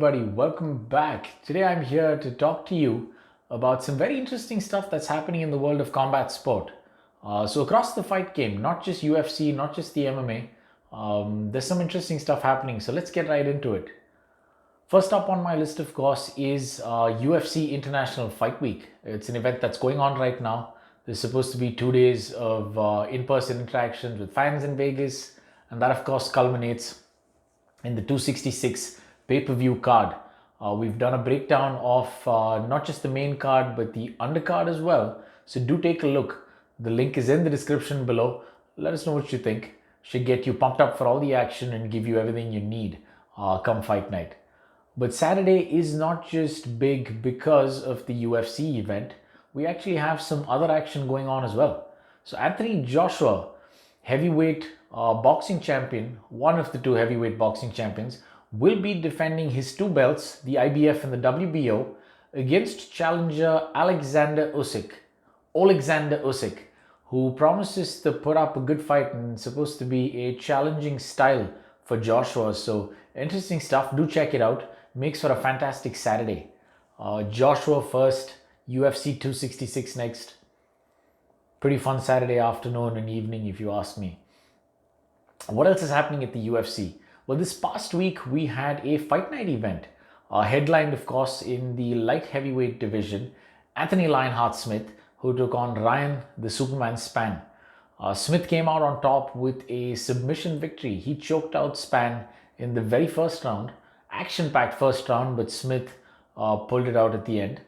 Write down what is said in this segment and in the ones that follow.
everybody, welcome back. Today I'm here to talk to you about some very interesting stuff that's happening in the world of combat sport. So across the fight game, not just UFC, not just the MMA, there's some interesting stuff happening. So let's get right into it. First up on my list, of course, is UFC International Fight Week. It's an event that's going on right now. There's supposed to be 2 days of in-person interactions with fans in Vegas, and that, of course, culminates in the 266 pay-per-view card. We've done a breakdown of not just the main card, but the undercard as well. So do take a look. The link is in the description below. Let us know what you think. Should get you pumped up for all the action and give you everything you need come fight night. But Saturday is not just big because of the UFC event. We actually have some other action going on as well. So Anthony Joshua, heavyweight boxing champion, one of the two heavyweight boxing champions, will be defending his two belts, the IBF and the WBO, against challenger Olexander Usyk, who promises to put up a good fight and supposed to be a challenging style for Joshua. So interesting stuff. Do check it out. Makes for a fantastic Saturday. Joshua first, UFC 266 next. Pretty fun Saturday afternoon and evening if you ask me. What else is happening at the UFC? Well, this past week we had a fight night event, headlined of course in the light heavyweight division. Anthony Lionheart Smith, who took on Ryan the Superman Spann. Smith came out on top with a submission victory. He choked out Spann in the very first round. Action-packed first round, but Smith pulled it out at the end.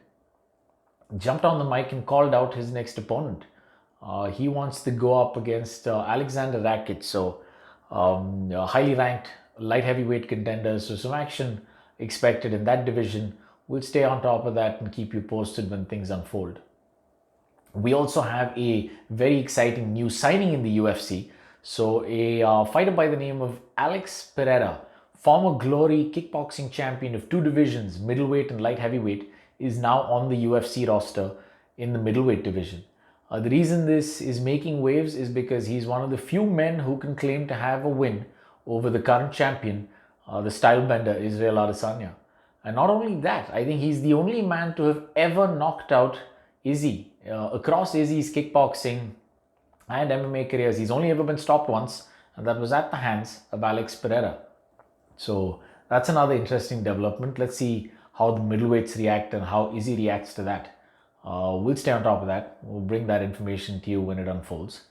Jumped on the mic and called out his next opponent. He wants to go up against Alexander Rakic, so highly ranked light heavyweight contenders. So some action expected in that division. We'll stay on top of that and keep you posted when things unfold. We also have a very exciting new signing in the UFC. So a fighter by the name of Alex Pereira, former Glory kickboxing champion of two divisions, middleweight and light heavyweight, is now on the UFC roster in the middleweight division. The reason this is making waves is because he's one of the few men who can claim to have a win over the current champion, the stylebender Israel Adesanya. And not only that, I think he's the only man to have ever knocked out Izzy. Across Izzy's kickboxing and MMA careers, he's only ever been stopped once, and that was at the hands of Alex Pereira. So that's another interesting development. Let's see how the middleweights react and how Izzy reacts to that. We'll stay on top of that. We'll bring that information to you when it unfolds.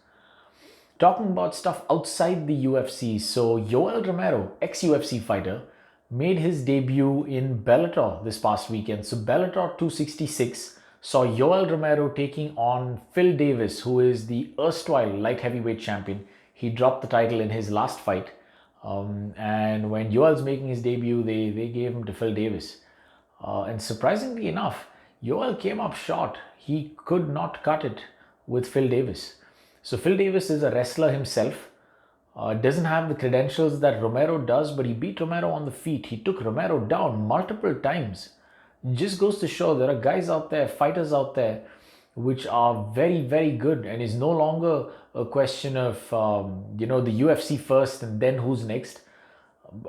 Talking about stuff outside the UFC, so Yoel Romero, ex-UFC fighter, made his debut in Bellator this past weekend. So Bellator 266 saw Yoel Romero taking on Phil Davis, who is the erstwhile light heavyweight champion. He dropped the title in his last fight. And when Yoel's making his debut, they gave him to Phil Davis. And surprisingly enough, Yoel came up short. He could not cut it with Phil Davis. So Phil Davis is a wrestler himself. Doesn't have the credentials that Romero does, but he beat Romero on the feet. He took Romero down multiple times. Just goes to show there are guys out there, fighters out there, which are very, very good, and is no longer a question of, the UFC first and then who's next.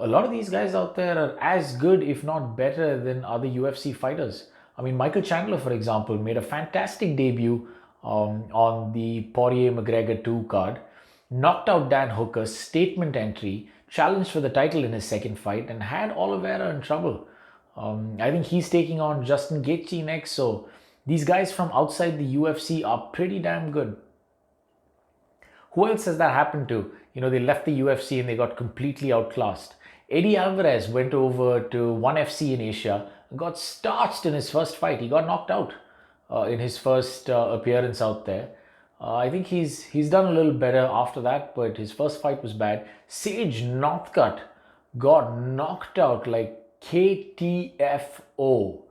A lot of these guys out there are as good, if not better, than other UFC fighters. I mean, Michael Chandler, for example, made a fantastic debut on the Poirier-McGregor 2 card, knocked out Dan Hooker, statement entry, challenged for the title in his second fight, and had Oliveira in trouble. I think he's taking on Justin Gaethje next, so these guys from outside the UFC are pretty damn good. Who else has that happened to? They left the UFC and they got completely outclassed. Eddie Alvarez went over to ONE FC in Asia and got starched in his first fight. He got knocked out in his first appearance out there. I think he's done a little better after that, but his first fight was bad. Sage Northcutt got knocked out like KTFO.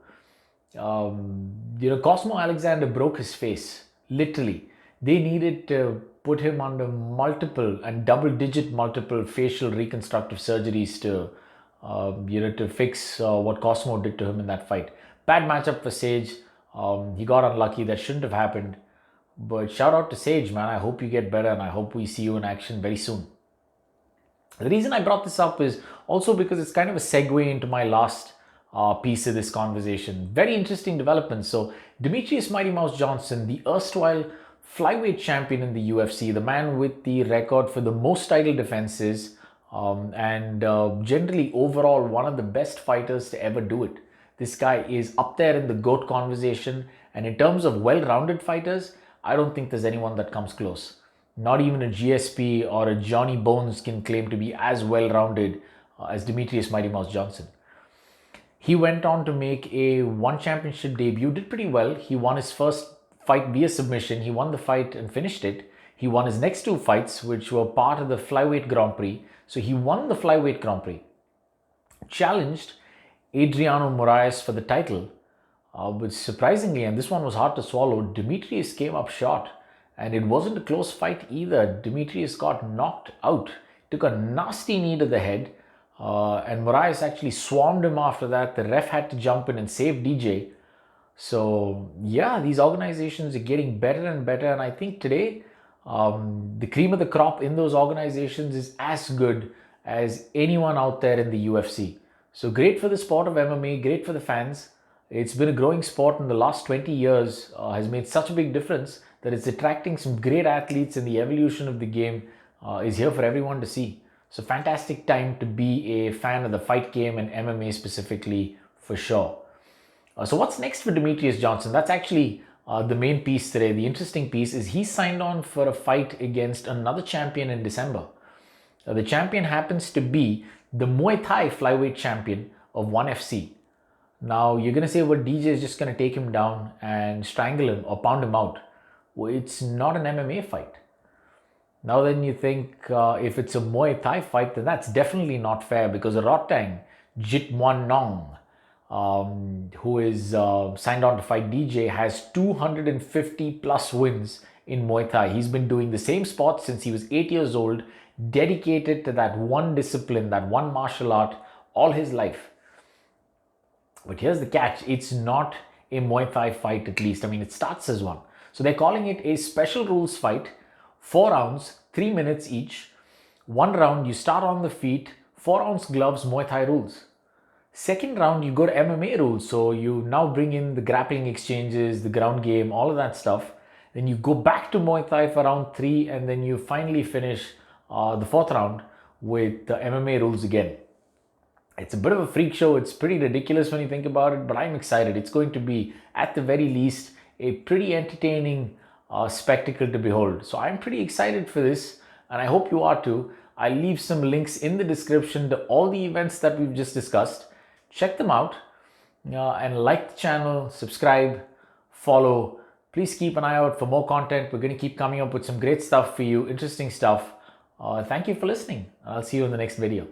Cosmo Alexander broke his face, literally. They needed to put him under multiple and double-digit multiple facial reconstructive surgeries to fix what Cosmo did to him in that fight. Bad matchup for Sage. He got unlucky. That shouldn't have happened. But shout out to Sage, man. I hope you get better and I hope we see you in action very soon. The reason I brought this up is also because it's kind of a segue into my last piece of this conversation. Very interesting development. So Demetrius Mighty Mouse Jhonson, the erstwhile flyweight champion in the UFC, the man with the record for the most title defenses, and generally overall one of the best fighters to ever do it. This guy is up there in the GOAT conversation, and in terms of well-rounded fighters, I don't think there's anyone that comes close. Not even a GSP or a Johnny Bones can claim to be as well-rounded as Demetrius Mighty Mouse Jhonson. He went on to make a one championship debut, did pretty well. He won his first fight via submission. He won the fight and finished it. He won his next two fights, which were part of the Flyweight Grand Prix. So he won the Flyweight Grand Prix. Challenged Adriano Moraes for the title, which surprisingly, and this one was hard to swallow, Demetrius came up short. And it wasn't a close fight either. Demetrius got knocked out, took a nasty knee to the head, and Moraes actually swarmed him after that. The ref had to jump in and save DJ. So yeah, these organizations are getting better and better, and I think today the cream of the crop in those organizations is as good as anyone out there in the UFC. So great for the sport of MMA, great for the fans. It's been a growing sport in the last 20 years, has made such a big difference that it's attracting some great athletes, and the evolution of the game is here for everyone to see. So fantastic time to be a fan of the fight game and MMA specifically, for sure. So what's next for Demetrius Jhonson? That's actually the main piece today. The interesting piece is he signed on for a fight against another champion in December. The champion happens to be the Muay Thai flyweight champion of ONE FC. Now you're going to say, well, DJ is just going to take him down and strangle him or pound him out. Well, it's not an MMA fight. Now then you think if it's a Muay Thai fight, then that's definitely not fair, because Rodtang Jitmuanong, who is signed on to fight DJ, has 250 plus wins in Muay Thai. He's been doing the same sport since he was 8 years old, dedicated to that one discipline, that one martial art all his life. But here's the catch, it's not a Muay Thai fight, at least. I mean, it starts as one. So they're calling it a special rules fight, 4 rounds, 3 minutes each. 1 round, you start on the feet, 4-ounce gloves, Muay Thai rules. Second round, you go to MMA rules. So you now bring in the grappling exchanges, the ground game, all of that stuff. Then you go back to Muay Thai for round 3, and then you finally finish the 4th round with the MMA rules again. It's a bit of a freak show. It's pretty ridiculous when you think about it, but I'm excited. It's going to be, at the very least, a pretty entertaining spectacle to behold. So I'm pretty excited for this, and I hope you are too. I'll leave some links in the description to all the events that we've just discussed. Check them out and like the channel, subscribe, follow. Please keep an eye out for more content. We're going to keep coming up with some great stuff for you, interesting stuff. Thank you for listening. I'll see you in the next video.